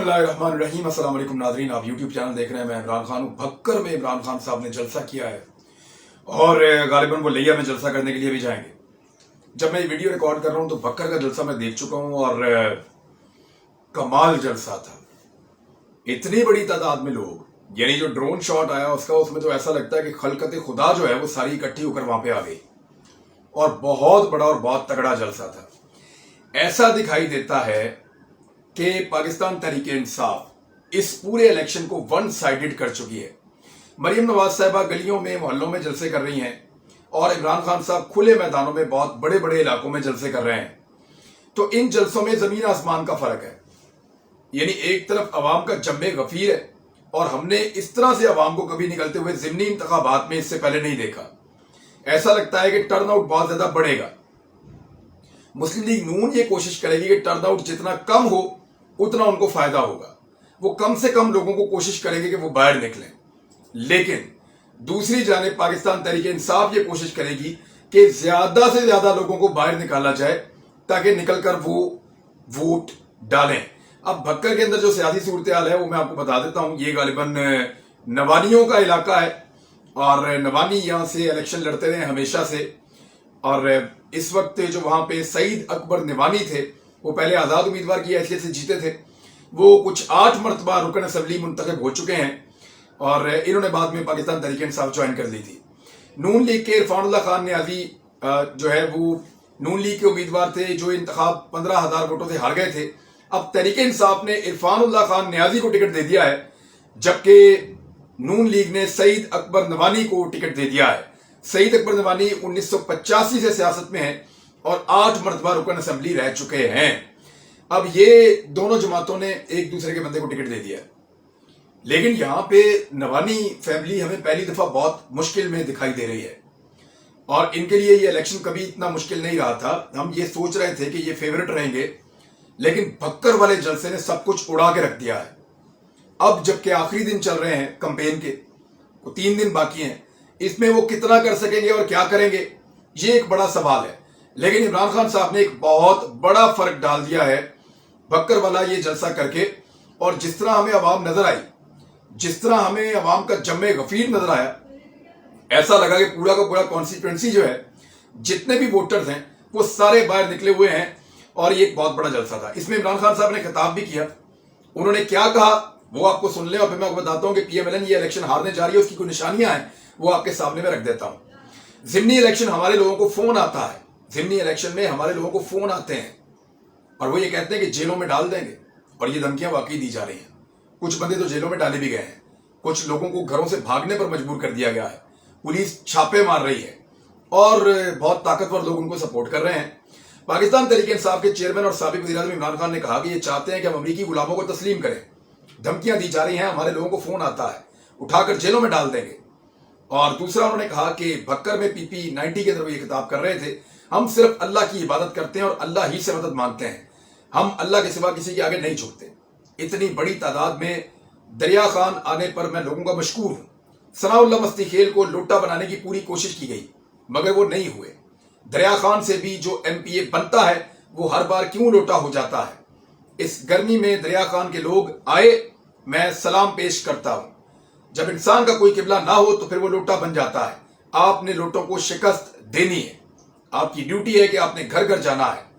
बिस्मिल्लाहिर्रहमानिर्रहीम। अस्सलाम वालेकुम नाज़रीन, आप यूट्यूब चैनल देख रहे हैं। मैं इमरान खान हूँ। भक्कर में इमरान खान साहब ने जलसा किया है और गालिबन वो लिया में जलसा करने के लिए भी जाएंगे। जब मैं ये वीडियो रिकॉर्ड कर रहा हूँ तो भक्कर का जलसा मैं देख चुका हूँ और कमाल जलसा था। इतनी बड़ी तादाद में लोग, यानी जो ड्रोन शॉट आया उसका, उसमें तो ऐसा लगता है कि खलकत खुदा जो है वो सारी इकट्ठी होकर वहां पे आ गई और बहुत बड़ा और बहुत तगड़ा जलसा था। ऐसा दिखाई देता है कि पाकिस्तान तहरीके इंसाफ इस पूरे इलेक्शन को वन साइडेड कर चुकी है। मरीम नवाज साहिबा गलियों में, मोहल्लों में जलसे कर रही हैं और इमरान खान साहब खुले मैदानों में बहुत बड़े बड़े इलाकों में जलसे कर रहे हैं। तो इन जलसों में जमीन आसमान का फर्क है। यानी एक तरफ अवाम का जम्मे गफीर है और हमने इस तरह से अवाम को कभी निकलते हुए ज़िमनी इंतखाबात में इससे पहले नहीं देखा। ऐसा लगता है कि टर्नआउट बहुत ज्यादा बढ़ेगा। मुस्लिम लीग नून ये कोशिश करेगी कि टर्नआउट जितना कम हो उतना उनको फायदा होगा। वो कम से कम लोगों को कोशिश करेंगे कि वो बाहर निकलें। लेकिन दूसरी जानिब पाकिस्तान तहरीके इंसाफ ये कोशिश करेगी कि ज्यादा से ज्यादा लोगों को बाहर निकाला जाए ताकि निकलकर वो वोट डालें। अब भक्कर के अंदर जो सियासी सूरत हाल है वो मैं आपको बता देता हूं। ये गालिबन नवानियों का इलाका है और नवानी यहां से इलेक्शन लड़ते रहे हमेशा से। और इस वक्त जो वहां पे सईद अकबर नवानी थे, वो पहले आजाद उम्मीदवार की हैसियत से जीते थे। वो कुछ 8 मरतबा रुकन असम्बली मुंतखब हो चुके हैं और इन्होंने बाद में पाकिस्तान तहरीके इंसाफ ज्वाइन कर ली थी। नून लीग के इरफानुल्लाह खान न्याजी जो है वो नून लीग के उम्मीदवार थे जो इंतखाब 15,000 वोटों से हार गए थे। अब तहरीके इंसाफ ने इरफानुल्लाह खान न्याजी को टिकट दे दिया है, जबकि नून लीग ने सईद अकबर नवानी को टिकट दे दिया है। सईद अकबर नवानी 1985 से सियासत में है और 8 मरतबा रुकन असम्बली रह चुके हैं। अब ये दोनों जमातों ने एक दूसरे के बंदे को टिकट दे दिया। लेकिन यहां पे नवानी फैमिली हमें पहली दफा बहुत मुश्किल में दिखाई दे रही है और इनके लिए ये इलेक्शन कभी इतना मुश्किल नहीं रहा था। हम ये सोच रहे थे कि ये फेवरेट रहेंगे, लेकिन भक्कर वाले जलसे ने सब कुछ उड़ा के रख दिया है। अब जबकि आखिरी दिन चल रहे हैं कैंपेन के, वो 3 दिन बाकी हैं, इसमें वो कितना कर सकेंगे और क्या करेंगे ये एक बड़ा सवाल है। लेकिन इमरान खान साहब ने एक बहुत बड़ा फर्क डाल दिया है भक्कर वाला ये जलसा करके। और जिस तरह हमें अवाम नजर आई, जिस तरह हमें अवाम का जम्मे गफीर नजर आया, ऐसा लगा कि पूरा का पूरा कॉन्स्टिट्यूंसी जो है, जितने भी वोटर्स हैं वो सारे बाहर निकले हुए हैं और ये एक बहुत बड़ा जलसा था। इसमें इमरान खान साहब ने खिताब भी किया। उन्होंने क्या कहा वो आपको सुन लें और फिर मैं आपको बताता हूं कि पीएमएलएन ये इलेक्शन हारने जा रही है, उसकी कोई निशानियां हैं वो आपके सामने में रख देता हूं। ज़िमनी इलेक्शन हमारे लोगों को फोन आता है, ज़िमनी इलेक्शन में हमारे लोगों को फोन आते हैं और वो ये कहते हैं कि जेलों में डाल देंगे और ये धमकियां वाकई दी जा रही हैं। कुछ बंदे तो जेलों में डाले भी गए हैं, कुछ लोगों को घरों से भागने पर मजबूर कर दिया गया है, पुलिस छापे मार रही है और बहुत ताकतवर लोग उनको सपोर्ट कर रहे हैं। पाकिस्तान तहरीके इंसाफ के चेयरमैन और साबिक वज़ीर-ए-आज़म इमरान खान ने कहा कि ये चाहते हैं कि हम अमरीकी गुलामों को तस्लीम करें। धमकियां दी जा रही हैं, हमारे लोगों को फोन आता है, उठाकर जेलों में डाल देंगे। और दूसरा उन्होंने कहा कि भक्कर में PP90 के अंदर वो ये खिताब कर रहे थे, हम सिर्फ अल्लाह की इबादत करते हैं और अल्लाह ही से मदद मांगते हैं, हम अल्लाह के सिवा किसी के आगे नहीं झुकते। इतनी बड़ी तादाद में दरिया खान आने पर मैं लोगों का मशकूर हूं। सनाउल्लाह मस्ती खेल को लोटा बनाने की पूरी कोशिश की गई मगर वो नहीं हुए। दरिया खान से भी जो MPA बनता है वो हर बार क्यों लोटा हो जाता है। इस गर्मी में दरिया खान के लोग आए, मैं सलाम पेश करता हूं। जब इंसान का कोई किबला ना हो तो फिर वो लोटा बन जाता है। आपने लोटों को शिकस्त देनी है, आपकी ड्यूटी है कि आपने घर घर जाना है।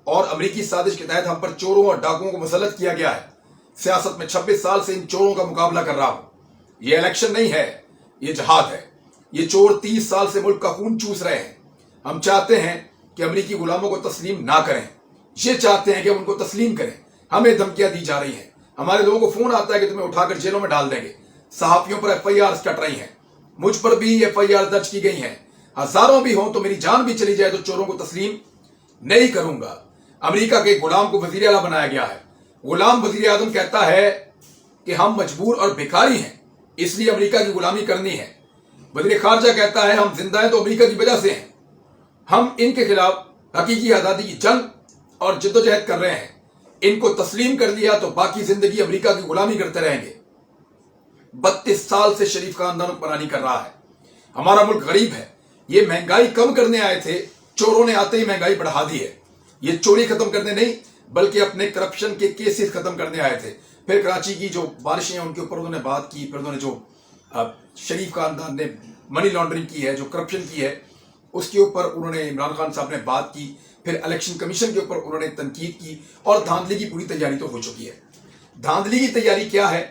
और अमरीकी साजिश के तहत हम पर चोरों और डाकुओं को मुसल्लत किया गया है। सियासत में 26 साल से इन चोरों का मुकाबला कर रहा हूं। ये इलेक्शन नहीं है, ये जहाद है। ये चोर 30 साल से मुल्क का खून चूस रहे हैं। हम चाहते हैं कि अमरीकी गुलामों को तस्लीम ना करें, ये चाहते हैं कि हम उनको तस्लीम करें। हमें धमकियां दी जा रही हैं, हमारे लोगों को फोन आता है कि तुम्हें उठाकर जेलों में डाल देंगे। सहाफियों पर FIR कट रही हैं, मुझ पर भी FIR दर्ज की गई हैं। हजारों भी हों तो मेरी जान भी चली जाए तो चोरों को तस्लीम नहीं करूंगा। अमेरिका के गुलाम को वजीर आला बनाया गया है। गुलाम वजीर आजम कहता है कि हम मजबूर और भिखारी हैं, इसलिए अमेरिका की गुलामी करनी है। वजीर खारजा कहता है हम जिंदा हैं तो अमेरिका की वजह से हैं। हम इनके खिलाफ हकीकी आजादी की जंग और जिद्दोजहद कर रहे हैं। इनको तस्लीम कर लिया तो बाकी जिंदगी अमेरिका की गुलामी करते रहेंगे। 32 साल से शरीफ खानदान हुक्मरानी कर रहा है। हमारा मुल्क गरीब है। ये महंगाई कम करने आए थे, चोरों ने आते ही महंगाई बढ़ा दी है। ये चोरी खत्म करने नहीं बल्कि अपने करप्शन के केसेस खत्म करने आए थे। फिर कराची की जो बारिशें हैं उनके ऊपर उन्होंने बात की, फिर उन्होंने जो शरीफ खानदान ने मनी लॉन्ड्रिंग की है, जो करप्शन की है, उसके ऊपर उन्होंने इमरान खान साहब ने बात की। फिर इलेक्शन कमीशन के ऊपर उन्होंने तनकीद की और धांधली की पूरी तैयारी तो हो चुकी है। धांधली की तैयारी क्या है,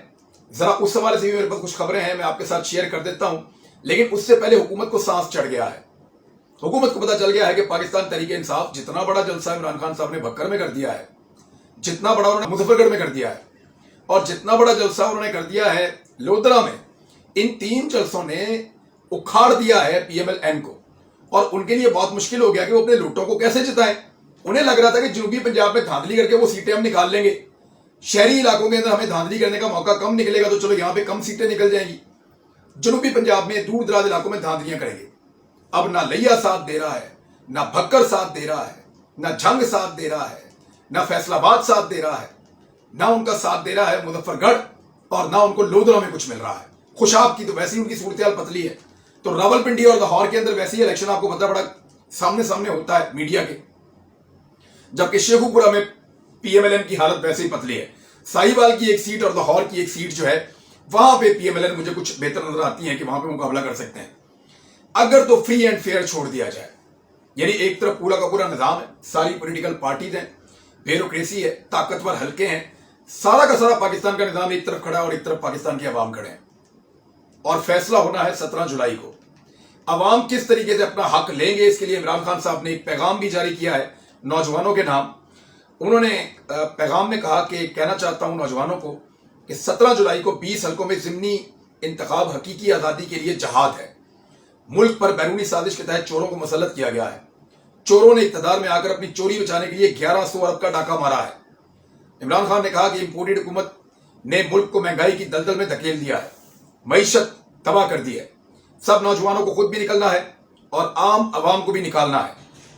जरा उस हवाले से भी मेरे पास कुछ खबरें हैं, मैं आपके साथ शेयर कर देता हूं। लेकिन उससे पहले हुकूमत को सांस चढ़ गया है। हुकूमत को पता चल गया है कि पाकिस्तान तहरीक इंसाफ जितना बड़ा जलसा इमरान खान साहब ने भक्कर में कर दिया है, जितना बड़ा उन्होंने मुजफ्फरगढ़ में कर दिया है, और जितना बड़ा जलसा उन्होंने कर दिया है लोधरा में, इन 3 जलसों ने उखाड़ दिया है PMLN को। और उनके लिए बहुत मुश्किल हो गया कि वो अपने लूटों को कैसे जिताएं। उन्हें लग रहा था कि जनूबी पंजाब में धांधली करके वो सीटें हम निकाल लेंगे, शहरी इलाकों के अंदर हमें धांधली करने का मौका कम निकलेगा, तो चलो यहां पे कम सीटें निकल जाएंगी, जनूबी पंजाब में दूर दराज इलाकों में धांधलियां करेंगे। अब ना लिया साथ दे रहा है, ना भक्कर साथ दे रहा है, ना झंग साथ दे रहा है, ना फैसलाबाद साथ दे रहा है, ना उनका साथ दे रहा है मुजफ्फरगढ़, और ना उनको लोधरा में कुछ मिल रहा है। खुशाब की तो वैसे ही उनकी सूरत पतली है, तो रावलपिंडी और लाहौर के अंदर वैसे ही इलेक्शन आपको पता बड़ा सामने सामने होता है मीडिया के, जबकि शेखुपुरा में PMLN की हालत वैसे ही पतली है। साहिवाल की एक सीट और लाहौर की एक सीट जो है वहां पे PMLN मुझे कुछ बेहतर नजर आती है कि वहां पे मुकाबला कर सकते हैं, अगर तो फ्री एंड फेयर छोड़ दिया जाए। यानी एक तरफ पूरा का पूरा निजाम है, सारी पॉलिटिकल पार्टीज हैं, ब्यूरोक्रेसी है, ताकतवर हल्के हैं, सारा का सारा पाकिस्तान का निजाम एक तरफ खड़ा है और एक तरफ पाकिस्तान के अवाम खड़े हैं। और फैसला होना है 17 जुलाई को। अवाम किस तरीके से अपना हक लेंगे, इसके लिए इमरान खान साहब ने एक पैगाम भी जारी किया है नौजवानों के नाम। उन्होंने पैगाम में कहा कि कहना चाहता हूं नौजवानों को कि 17 जुलाई को 20 हल्कों में ज़िमनी इंतखाब हकीकी आज़ादी के लिए जहाद है। मुल्क पर बैरूनी साजिश के तहत चोरों को मुसल्लत किया गया है। चोरों ने इक़्तिदार में आकर अपनी चोरी बचाने के लिए 1100 अरब का डाका मारा है। इमरान खान ने कहा कि इम्पोर्टेड हुकूमत ने मुल्क को महंगाई की दलदल में धकेल दिया है, मईशत तबाह कर दी है। सब नौजवानों को खुद भी निकलना है और आम आवाम को भी निकालना है।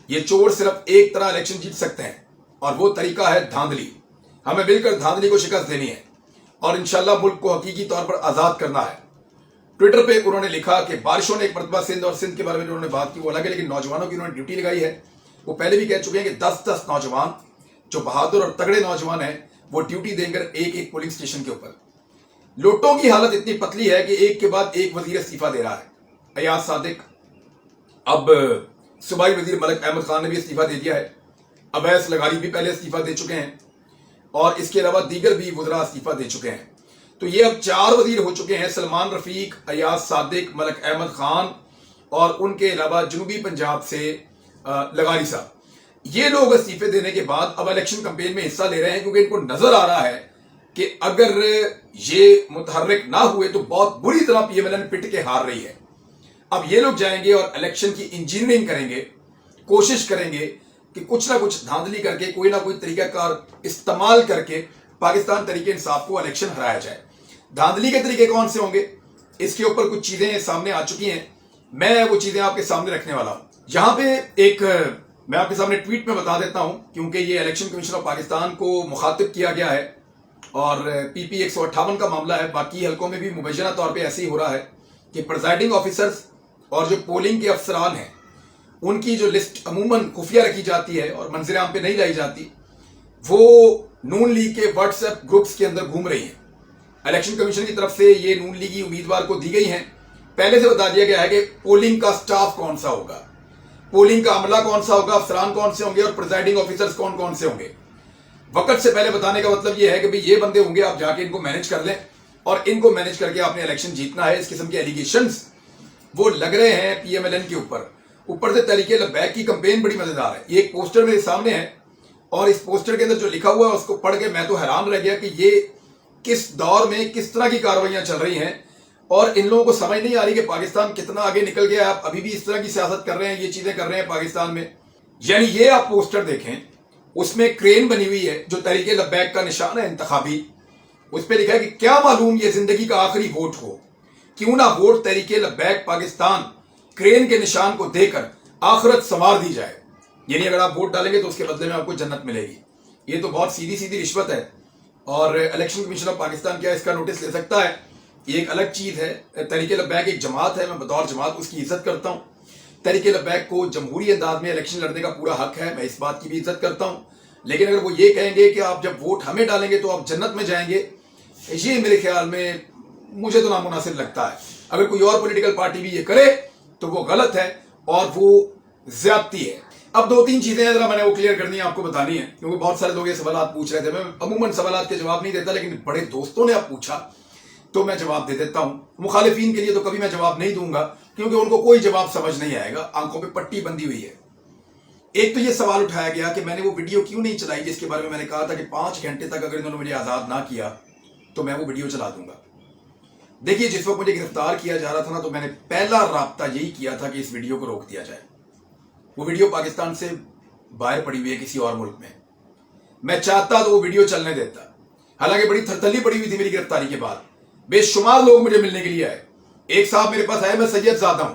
ये चोर सिर्फ एक तरह इलेक्शन जीत सकते हैं और वो तरीका है धांधली। हमें मिलकर धांधली को शिकस्त देनी है और इंशाल्लाह मुल्क को हकीकी तौर पर आजाद करना है। ट्विटर पे उन्होंने लिखा कि बारिशों ने एक मरतबा सिंध और सिंध के बारे में उन्होंने बात की, वो अलग है, लेकिन नौजवानों की उन्होंने ड्यूटी लगाई है। वो पहले भी कह चुके हैं कि 10-10 नौजवान जो बहादुर और तगड़े नौजवान हैं वो ड्यूटी देकर एक पोलिंग स्टेशन के ऊपर। लोटों की हालत इतनी पतली है कि एक के बाद एक वजीर इस्तीफा दे रहा है। अयाज सादिक, अब सूबाई वजीर मलिक अहमद खान ने भी इस्तीफा दे दिया है, अवैस लगारी भी पहले इस्तीफा दे चुके हैं और इसके अलावा दीगर भी वज़रा इस्तीफा दे चुके हैं। तो ये अब 4 वजीर हो चुके हैं, सलमान रफीक, अयाज सादिक, मलिक अहमद खान और उनके अलावा जनूबी पंजाब से लगारी साहब। ये लोग इस्तीफे देने के बाद अब इलेक्शन कैंपेन में हिस्सा ले रहे हैं, क्योंकि इनको नजर आ रहा है कि अगर ये मुतहर्रिक ना हुए तो बहुत बुरी तरह PMLN पिट के हार रही है। अब ये लोग जाएंगे और इलेक्शन की इंजीनियरिंग करेंगे, कोशिश करेंगे कि कुछ ना कुछ धांधली करके, कोई ना कोई तरीकाकार इस्तेमाल करके पाकिस्तान तरीके इंसाफ को इलेक्शन हराया जाए। धांधली के तरीके कौन से होंगे, इसके ऊपर कुछ चीजें सामने आ चुकी हैं, मैं वो चीजें आपके सामने रखने वाला हूं। यहां पे एक मैं आपके सामने ट्वीट में बता देता हूं, क्योंकि ये इलेक्शन कमीशन ऑफ पाकिस्तान को मुखातिब किया गया है और PP 158 का मामला है। बाकी हल्कों में भी मुबैना तौर पे ऐसे ही हो रहा है कि प्रिजाइडिंग ऑफिसर्स और जो पोलिंग के अफसरान हैं उनकी जो लिस्ट अमूमन खुफिया रखी जाती है और मंजर आम पे नहीं लाई जाती, वो नून लीग के व्हाट्सएप ग्रुप्स के अंदर घूम रही हैं। इलेक्शन कमीशन की तरफ से ये नून लीगी उम्मीदवार को दी गई हैं। पहले से बता दिया गया है कि पोलिंग का स्टाफ कौन सा होगा, पोलिंग का अमला कौन सा होगा, अफसरान कौन से होंगे और प्रिजाइडिंग ऑफिसर्स कौन कौन से होंगे। वक्त से पहले बताने का मतलब यह है कि भाई ये बंदे होंगे, आप जाके इनको मैनेज कर लें और इनको मैनेज करके आपने इलेक्शन जीतना है। इस किस्म के एलिगेशंस वो लग रहे हैं PMLN के ऊपर से तहरीके लब्बैक की कंपेन बड़ी मजेदार है। ये एक पोस्टर मेरे सामने है और इस पोस्टर के अंदर जो लिखा हुआ है उसको पढ़ के मैं तो हैरान रह गया कि ये किस दौर में किस तरह की कार्रवाइयां चल रही हैं और इन लोगों को समझ नहीं आ रही कि पाकिस्तान कितना आगे निकल गया है। आप अभी भी इस तरह की सियासत कर रहे हैं, ये चीजें कर रहे हैं पाकिस्तान में। यानी ये आप पोस्टर देखें, उसमें क्रेन बनी हुई है जो तहरीके लब्बैक का निशान है इंतखाबी, उस पर लिखा है कि क्या मालूम ये जिंदगी का आखिरी वोट हो, क्यों ना वोट तहरीके लब्बैक पाकिस्तान क्रेन के निशान को देकर आखिरत संवार दी जाए। यानी अगर आप वोट डालेंगे तो उसके बदले में आपको जन्नत मिलेगी। ये तो बहुत सीधी सीधी रिश्वत है और इलेक्शन कमीशन ऑफ पाकिस्तान क्या इसका नोटिस ले सकता है, ये एक अलग चीज है। तहरीके लब्बैक एक जमात है, मैं बतौर जमात उसकी इज्जत करता हूँ। तहरीके लब्बैक को जमहूरी अंदाज में इलेक्शन लड़ने का पूरा हक है, मैं इस बात की भी इज्जत करता हूँ। लेकिन अगर वो ये कहेंगे कि आप जब वोट हमें डालेंगे तो आप जन्नत में जाएंगे, یہ میرے خیال میں مجھے تو نامناسب لگتا ہے. اگر کوئی اور پولیٹیکل پارٹی بھی یہ کرے تو وہ غلط ہے اور وہ زیادتی ہے. اب 2-3 چیزیں ہیں ذرا میں نے وہ کلیئر کرنی ہے، آپ کو بتانی ہے، کیونکہ بہت سارے لوگ یہ سوالات پوچھ رہے تھے. میں عموماً سوالات کے جواب نہیں دیتا، لیکن بڑے دوستوں نے اب پوچھا تو میں جواب دے دیتا ہوں. مخالفین کے لیے تو کبھی میں جواب نہیں دوں گا، کیونکہ ان کو کوئی جواب سمجھ نہیں آئے گا، آنکھوں پہ پٹی بندھی ہوئی ہے. ایک تو یہ سوال اٹھایا گیا کہ میں نے وہ ویڈیو کیوں نہیں چلائی جس کے بارے میں میں نے کہا تھا کہ 5 گھنٹے تک اگر انہوں نے مجھے آزاد نہ کیا تو میں وہ ویڈیو چلا دوں گا. دیکھیے، جس وقت مجھے گرفتار کیا جا رہا تھا نا، تو میں نے پہلا رابطہ یہی کیا تھا کہ اس ویڈیو کو روک دیا جائے. وہ ویڈیو پاکستان سے باہر پڑی ہوئی ہے کسی اور ملک میں. میں چاہتا تو وہ ویڈیو چلنے دیتا، حالانکہ بڑی تھرتلی پڑی ہوئی تھی میری گرفتاری کے بعد. بے شمار لوگ مجھے ملنے کے لیے آئے. ایک صاحب میرے پاس آئے، میں سید زادہ ہوں،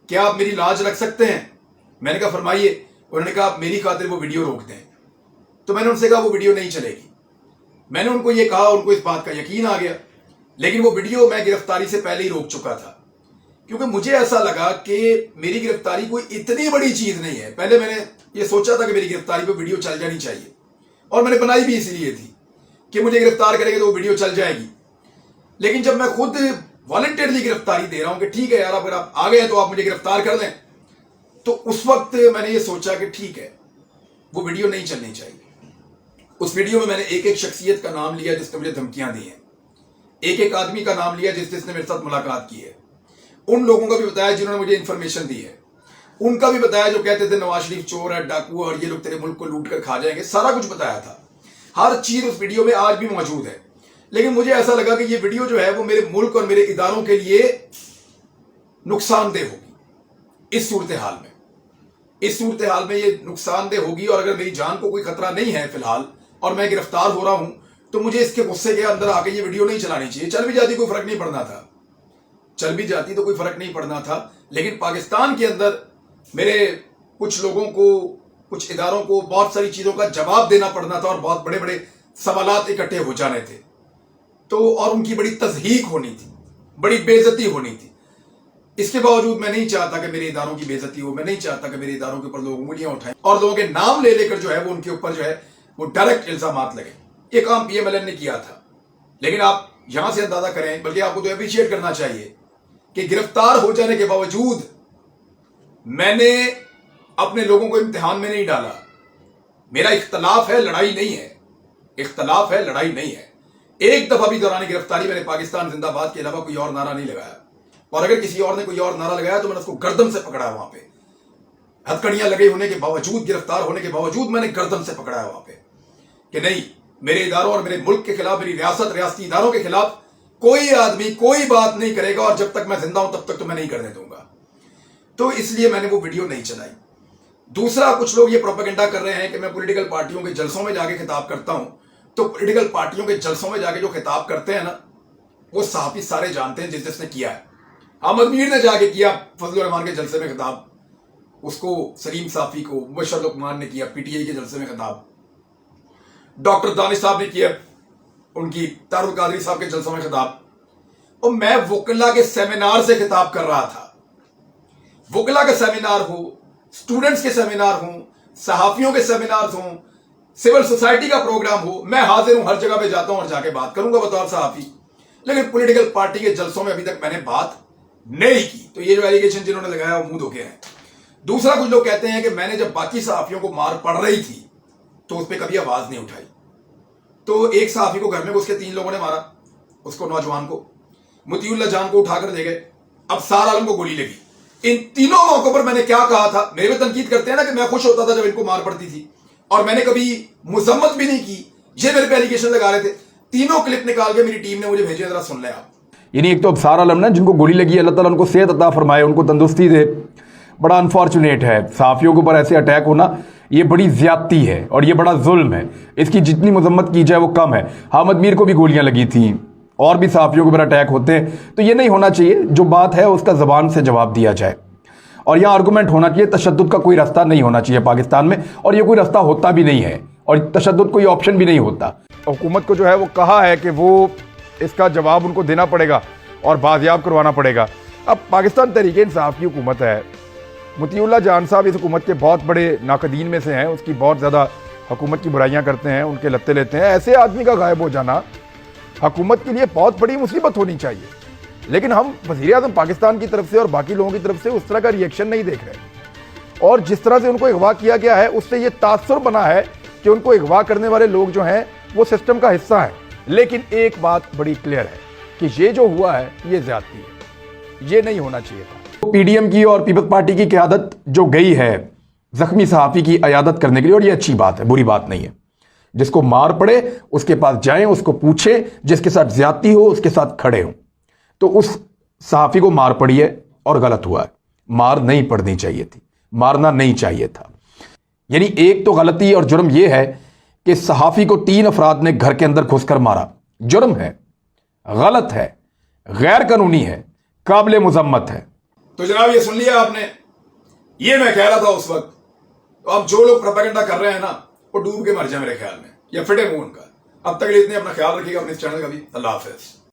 کیا آپ میری لاج رکھ سکتے ہیں؟ میں نے کہا فرمائیے. انہوں نے کہا آپ میری خاطر وہ ویڈیو روک دیں. تو میں نے ان سے کہا وہ ویڈیو نہیں چلے گی. میں نے ان کو یہ کہا، ان کو اس بات کا یقین آ گیا. لیکن وہ ویڈیو میں گرفتاری سے پہلے ہی روک چکا تھا، کیونکہ مجھے ایسا لگا کہ میری گرفتاری کوئی اتنی بڑی چیز نہیں ہے. پہلے میں نے یہ سوچا تھا کہ میری گرفتاری پہ ویڈیو چل جانی چاہیے، اور میں نے بنائی بھی اسی لیے تھی کہ مجھے گرفتار کرے گے تو وہ ویڈیو چل جائے گی. لیکن جب میں خود والنٹیرلی گرفتاری دے رہا ہوں کہ ٹھیک ہے یار، اگر آپ آ گئے تو آپ مجھے گرفتار کر دیں، تو اس وقت میں نے یہ سوچا کہ ٹھیک ہے، وہ ویڈیو نہیں چلنی چاہیے. اس ویڈیو میں نے ایک ایک شخصیت کا نام لیا جس نے مجھے دھمکیاں دی ہیں، ایک ایک آدمی کا نام لیا جس نے میرے ساتھ ملاقات کی ہے، ان لوگوں کا بھی بتایا جنہوں نے مجھے انفارمیشن دی ہے، ان کا بھی بتایا جو کہتے تھے نواز شریف چور ہے، ڈاکو ہے، اور یہ لوگ تیرے ملک کو لوٹ کر کھا جائیں گے. سارا کچھ بتایا تھا، ہر چیز اس ویڈیو میں آج بھی موجود ہے. لیکن مجھے ایسا لگا کہ یہ ویڈیو جو ہے وہ میرے ملک اور میرے اداروں کے لیے نقصان دہ ہوگی. اس صورتحال میں یہ نقصان دہ ہوگی، اور اگر میری جان کو کوئی خطرہ نہیں ہے فی الحال اور میں گرفتار ہو رہا ہوں، تو مجھے اس کے غصے کے اندر آ کے یہ ویڈیو نہیں چلانی چاہیے. چل بھی جاتی کوئی فرق نہیں پڑنا تھا، لیکن پاکستان کے اندر میرے کچھ لوگوں کو، کچھ اداروں کو بہت ساری چیزوں کا جواب دینا پڑنا تھا، اور بہت بڑے بڑے سوالات اکٹھے ہو جانے تھے، تو اور ان کی بڑی تضحیق ہونی تھی، بڑی بے عزتی ہونی تھی. اس کے باوجود میں نہیں چاہتا کہ میرے اداروں کی بے عزتی ہو. میں نہیں چاہتا کہ میرے اداروں کے اوپر لوگ انگلیاں اٹھائیں اور لوگوں کے نام لے لے کر جو ہے وہ ان کے اوپر جو ہے وہ ڈائریکٹ الزامات لگے. یہ کام پی ایم ایل این نے کیا تھا، لیکن آپ یہاں سے اندازہ کریں، بلکہ آپ کو تو اپریشیٹ کرنا چاہیے کہ گرفتار ہو جانے کے باوجود میں نے اپنے لوگوں کو امتحان میں نہیں ڈالا. میرا اختلاف ہے، لڑائی نہیں ہے. ایک دفعہ بھی دوران گرفتاری میں نے پاکستان زندہ باد کے علاوہ کوئی اور نعرہ نہیں لگایا، اور اگر کسی اور نے کوئی اور نعرہ لگایا تو میں نے اس کو گردن سے پکڑا ہے. وہاں پہ ہتھکڑیاں لگے ہونے کے باوجود، گرفتار ہونے کے باوجود میں نے گردن سے پکڑا ہے وہاں پہ کہ نہیں، میرے اداروں اور میرے ملک کے خلاف، میری ریاستی اداروں کے خلاف کوئی آدمی کوئی بات نہیں کرے گا، اور جب تک میں زندہ ہوں تب تک تو میں نہیں کرنے دوں گا. تو اس لیے میں نے وہ ویڈیو نہیں چلائی. دوسرا، کچھ لوگ یہ پروپیگنڈا کر رہے ہیں کہ میں پولیٹیکل پارٹیوں کے جلسوں میں جا کے خطاب کرتا ہوں. تو پولیٹیکل پارٹیوں کے جلسوں میں جا کے جو خطاب کرتے ہیں نا، وہ صحافی سارے جانتے ہیں جس نے کیا ہے. احمد میر نے جا کے کیا فضل الرحمان کے جلسے میں خطاب، اس کو سلیم صافی کو مبشر لقمان نے کیا پی ٹی آئی کے جلسے میں خطاب، ڈاکٹر دانش صاحب نے کیا ان کی طاہر القادری صاحب کے جلسوں میں خطاب. اور میں وکلا کے سیمینار سے خطاب کر رہا تھا. وکلا کا سیمینار ہو، اسٹوڈنٹس کے سیمینار ہوں، صحافیوں کے سیمینار ہوں، سول سوسائٹی کا پروگرام ہو، میں حاضر ہوں، ہر جگہ پہ جاتا ہوں اور جا کے بات کروں گا بطور صحافی. لیکن پولیٹیکل پارٹی کے جلسوں میں ابھی تک میں نے بات نہیں کی. تو یہ جو ایلیگیشن جنہوں نے لگایا وہ منہ دھوکے ہیں. دوسرا، کچھ لوگ کہتے ہیں کہ میں نے جب باقی صحافیوں کو مار پڑ رہی تھی تو اس پہ کبھی آواز نہیں اٹھائی. تو ایک صحافی کو گھر میں اس کے 3 لوگوں نے مارا، اس کو نوجوان کو، مطیع اللہ جان کو اٹھا کر لے گئے، ابصار عالم کو گولی لگی. ان تینوں موقعوں پر میں نے کیا کہا تھا؟ میرے پہ تنقید کرتے ہیں نا کہ میں خوش ہوتا تھا جب ان کو مار پڑتی تھی، اور میں نے کبھی مذمت بھی نہیں کی. یہ میرے پہ ایلیگیشن لگا رہے تھے. تینوں کلپ نکال کے میری ٹیم نے مجھے بھیجے، ذرا سن لیں آپ. یعنی ایک تو ابصار عالم نا، جن کو گولی لگی، اللہ تعالیٰ ان کو صحت عطا فرمائے، ان کو تندرستی دے. بڑا انفارچونیٹ ہے، صحافیوں کے اوپر ایسے اٹیک ہونا یہ بڑی زیادتی ہے اور یہ بڑا ظلم ہے. اس کی جتنی مذمت کی جائے وہ کم ہے. احمد میر کو بھی گولیاں لگی تھیں، اور بھی صحافیوں کے اوپر اٹیک ہوتے ہیں. تو یہ نہیں ہونا چاہیے. جو بات ہے اس کا زبان سے جواب دیا جائے، اور یہاں آرگومنٹ ہونا چاہیے. تشدد کا کوئی راستہ نہیں ہونا چاہیے پاکستان میں، اور یہ کوئی راستہ ہوتا بھی نہیں ہے، اور تشدد کوئی آپشن بھی نہیں ہوتا. حکومت کو جو ہے وہ کہا ہے کہ وہ اس کا جواب ان کو دینا پڑے گا اور بازیاب کروانا پڑے گا. اب پاکستان تحریک انصاف کی حکومت ہے. مطیع اللہ جان صاحب اس حکومت کے بہت بڑے ناقدین میں سے ہیں. اس کی بہت زیادہ حکومت کی برائیاں کرتے ہیں، ان کے لتے لیتے ہیں. ایسے آدمی کا غائب ہو جانا हुकूमत के लिए बहुत बड़ी मुसीबत होनी चाहिए, लेकिन हम वज़ीर आज़म पाकिस्तान की तरफ से और बाकी लोगों की तरफ से उस तरह का रिएक्शन नहीं देख रहे। और जिस तरह से उनको अगवा किया गया है उससे ये तासुर बना है कि उनको अगवा करने वाले लोग जो हैं वो सिस्टम का हिस्सा है। लेकिन एक बात बड़ी क्लियर है कि ये जो हुआ है ये ज्यादती है, ये नहीं होना चाहिए था। पीडीएम की और पीपल्स पार्टी की क़यादत जो गई है जख्मी सहाफ़ी की अयादत करने के लिए, और ये अच्छी बात है, बुरी बात नहीं है। जिसको मार पड़े उसके पास जाएं, उसको पूछें, जिसके साथ ज्यादती हो उसके साथ खड़े हों। तो उस सहाफ़ी को मार पड़ी है और गलत हुआ है, मार नहीं पड़नी चाहिए थी, मारना नहीं चाहिए था। यानी एक तो गलती और जुर्म यह है कि सहाफ़ी को 3 अफराद ने घर के अंदर घुसकर मारा, जुर्म है, गलत है, गैर कानूनी है, काबिल मुज़म्मत है। तो जनाब ये सुन लिया आपने, ये मैं कह रहा था उस वक्त। तो अब जो लोग प्रोपेगेंडा कर रहे हैं ना वो डूब के मर जाए मेरे ख्याल में, या फिटे मुंह उनका। अब तक के लिए इतने अपना ख्याल रखिएगा, अपने इस चैनल का भी। अल्लाह हाफिज।